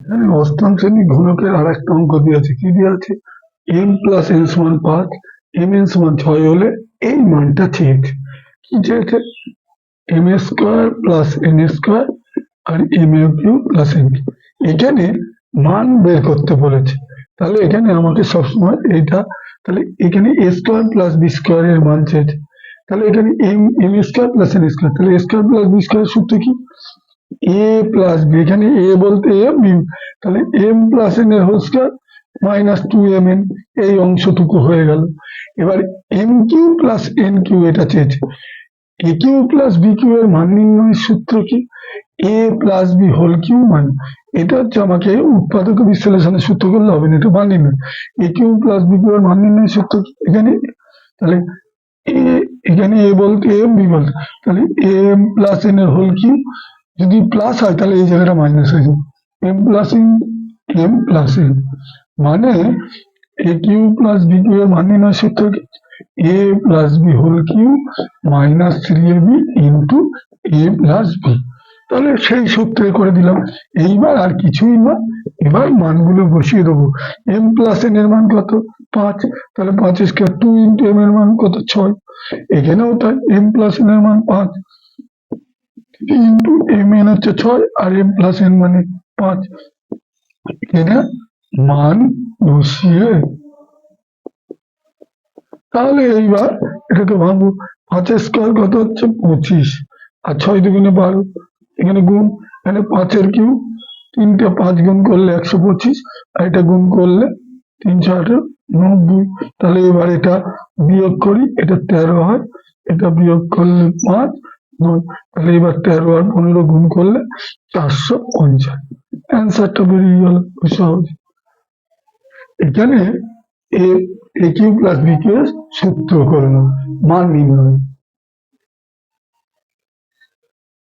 এখানে অষ্টম শ্রেণী ঘনকের আর একটা অঙ্ক দিয়ে আছে, কি দিয়ে আছে? এম প্লাস এন সমান 5, এম এন সমান 6 হলে এই মানটা চেয়েছে। কি চেয়েছে? M A square plus N square আর M A Q plus N Q, এখানে মান বের করতে বলেছে। তাহলে এখানে আমাকে সবসময় এইটা, তাহলে এখানে A square plus B square এর মান চেয়েছে। তাহলে এখানে M M square plus N square, তাহলে A square plus B square সূত্র কি? এ প্লাস বি, এখানে এ বলতে এ, বি, তাহলে এম প্লাস এন এর হোল স্কোয়ার মাইনাস 2mn, এই অংশটুকু হয়ে গেল। এবার M cube plus N cube এটা চেয়েছে। A Q plus B Q এর মান নির্ণয়ের সূত্র কি? A plus B whole Q মান, এটা হচ্ছে আমাকে উৎপাদক বিশ্লেষণের সূত্র করলে হবে না, এটা মান নির্ণয়। এ কিউ প্লাস বি কিউ এর মান নির্ণয়ের সূত্র কি এখানে? তাহলে এ, এখানে এ বলতে এম, বি বলতে, তাহলে এম প্লাস এন এর হোল কিউ, যদি প্লাস হয় তাহলে এই জায়গাটা মাইনাস হয়ে যাবে, M plus N, M plus N, মানে A Q plus B Q এর মান নির্ণয়ের সূত্র কি? A plus B whole Q minus 3ab into A plus B. তাহলে সেই সূত্রে করে দিলাম। এইবার আর কিছুই না, এবার মানগুলো বসিয়ে দেবো। এম প্লাস এন এর মান কত? 5, তাহলে 5 স্কোয়ার 2 ইন্টু এম এর মান কত? 6। এখানেও তাই, এম প্লাস এন এর মান 5 ইন্টু এম এন হচ্ছে 6 আর এম প্লাস এন মানে 5। এখানে মান বসিয়ে, তাহলে এইবার এটাকে ভাঙবো। 5 স্কোয়ার কত হচ্ছে? 25, আর 6 দুগুণে 12, এখানে গুণ, এখানে 5 কিউ, 3টে 5 গুণ করলে 125, আর এটা গুণ করলে 3×8=90। তাহলে এবার এটা বিয়োগ করি, এটা 13 হয়, এটা বিয়োগ করলে 5, 9, তাহলে এবার 13 আর 15 গুণ করলে 450। অ্যান্সারটা বেরিয়ে গেল খুব সহজ। এখানে এ কিউ প্লাস বি কিউ এর সূত্র করলাম, মান নির্ণয়।